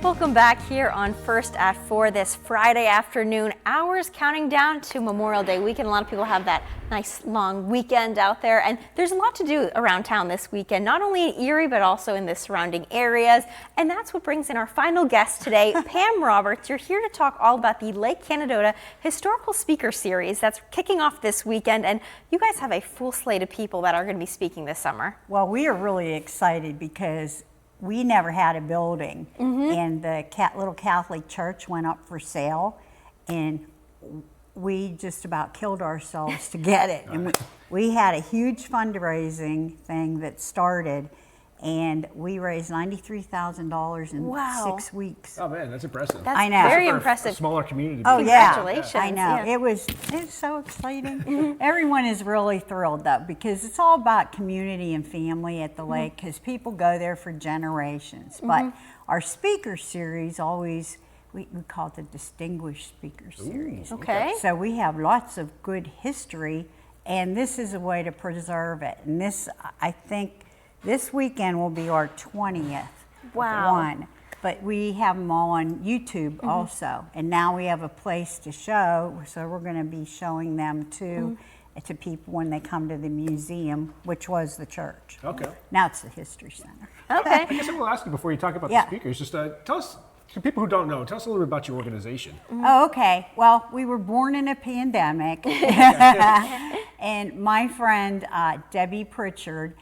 Welcome back here on First at 4 this Friday afternoon. Hours counting down to Memorial Day weekend. A lot of people have that nice long weekend out there, and there's a lot to do around town this weekend, not only in Erie but also in the surrounding areas. And that's what brings in our final guest today, Pam Roberts. You're here to talk all about the Lake Canadohta Historical Speaker Series that's kicking off this weekend, and you guys have a full slate of people that are going to be speaking this summer. Well, we are really excited because we never had a building, and the little Catholic church went up for sale, and we just about killed ourselves to get it. And we had a huge fundraising thing that started, and we raised $93,000 in 6 weeks. Oh man, that's impressive. That's I know. very For impressive. a smaller community. Oh yeah, Congratulations. I know. Yeah. It's so exciting. Everyone is really thrilled though, because it's all about community and family at the lake, because people go there for generations. But our speaker series always, we call it the Distinguished Speaker Series. Okay. So we have lots of good history, and this is a way to preserve it. And this, I think, this weekend will be our 20th one, but we have them all on YouTube also. And now we have a place to show, so we're going to be showing them to people when they come to the museum, which was the church. Okay. Now it's the History Center. Okay. I guess I will ask you before you talk about Yeah. the speakers, just tell us, to people who don't know, tell us a little bit about your organization. Oh, okay. Well, we were born in a pandemic. And my friend, Debbie Pritchard,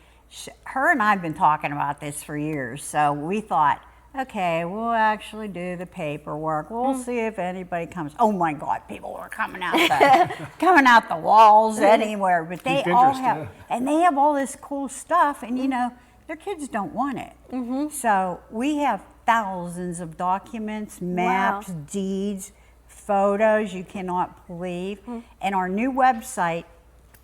her and I have been talking about this for years. So we thought, okay, we'll actually do the paperwork. We'll see if anybody comes. Oh my God, people were coming out the walls anywhere. But they all have, and they have all this cool stuff, and you know, their kids don't want it. So we have thousands of documents, maps, deeds, photos you cannot believe. And our new website,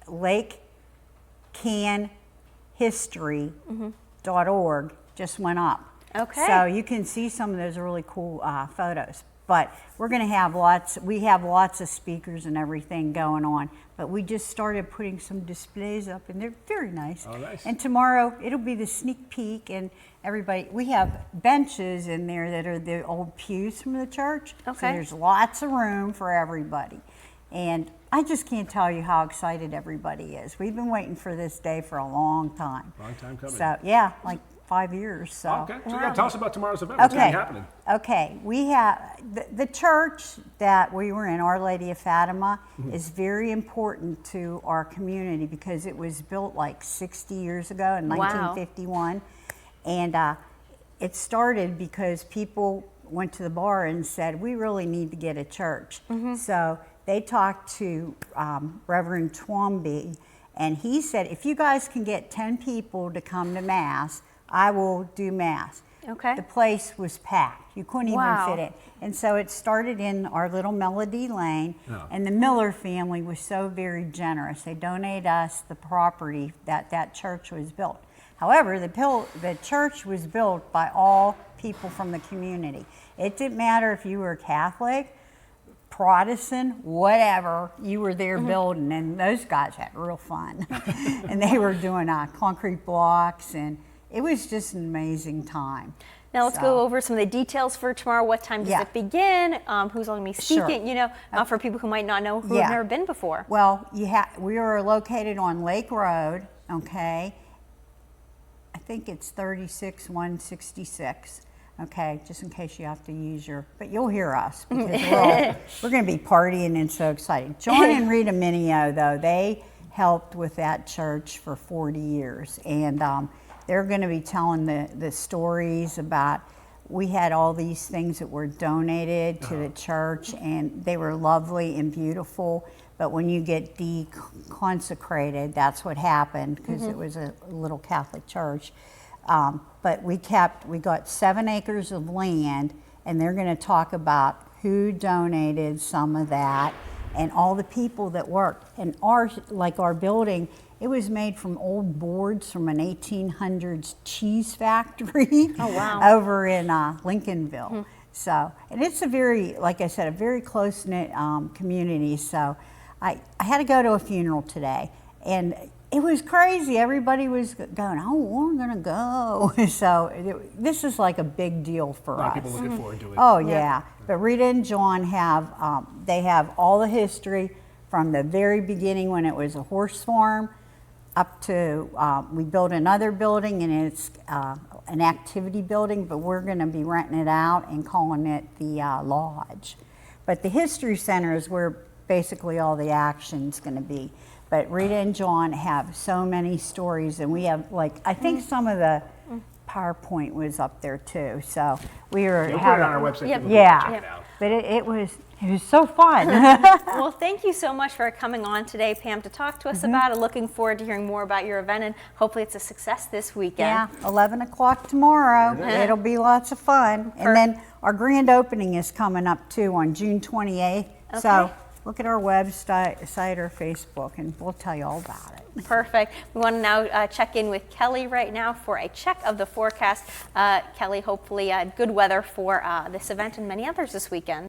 lakecanhistory.org, just went up. Okay. So you can see some of those really cool photos. But we're going to have lots of speakers and everything going on. But we just started putting some displays up, and they're very nice. Oh, nice. And tomorrow it'll be the sneak peek, and everybody, we have benches in there that are the old pews from the church. Okay. So there's lots of room for everybody. And I just can't tell you how excited everybody is. We've been waiting for this day for a long time. Long time coming. So yeah, like 5 years. So. Okay, so yeah, tell us about tomorrow's event. What's going to be happening? Okay, we have the church that we were in, Our Lady of Fatima, is very important to our community because it was built like 60 years ago in 1951. And it started because people went to the bar and said, we really need to get a church. So they talked to Reverend Twomby, and he said, if you guys can get 10 people to come to Mass, I will do Mass. Okay. The place was packed. You couldn't even fit in. And so it started in our little Melody Lane, and the Miller family was so very generous. They donated us the property that church was built. However, the church was built by all people from the community. It didn't matter if you were Catholic, Protestant, whatever, you were there building, and those guys had real fun. And they were doing concrete blocks, and it was just an amazing time. Now let's go over some of the details for tomorrow. What time does it begin? Who's going to be speaking? You know, for people who might not know, who have never been before. Well, we are located on Lake Road, okay? I think it's 36166. Okay, just in case you have to use but you'll hear us because we're going to be partying and so excited. John and Rita Mineo, though, they helped with that church for 40 years, and they're going to be telling the stories about, we had all these things that were donated to the church, and they were lovely and beautiful, but when you get deconsecrated, that's what happened, because it was a little Catholic church. But we got 7 acres of land, and they're going to talk about who donated some of that and all the people that worked. And our building, it was made from old boards from an 1800s cheese factory. Oh, wow. Over in Lincolnville. So, and it's a very, like I said, a very close-knit community. So I had to go to a funeral today, and It was crazy. Everybody was going, oh, we're going to go. So this is like a big deal for A lot us. of people looking forward to it. Oh, yeah. But Rita and John have, they have all the history from the very beginning when it was a horse farm up to, we built another building and it's an activity building, but we're going to be renting it out and calling it the Lodge. But the History Center is where basically all the action's going to be. But Rita and John have so many stories, and we have, like, I think some of the PowerPoint was up there too. So we were We'll put it on our website. Yep. People can yeah, check it out. but it was so fun. Well, thank you so much for coming on today, Pam, to talk to us about it. Looking forward to hearing more about your event, and hopefully it's a success this weekend. Yeah, 11 o'clock tomorrow. It'll be lots of fun. And then our grand opening is coming up too on June 28th. So look at our website or Facebook, and we'll tell you all about it. Perfect. We want to now check in with Kelly right now for a check of the forecast. Kelly, hopefully good weather for this event and many others this weekend.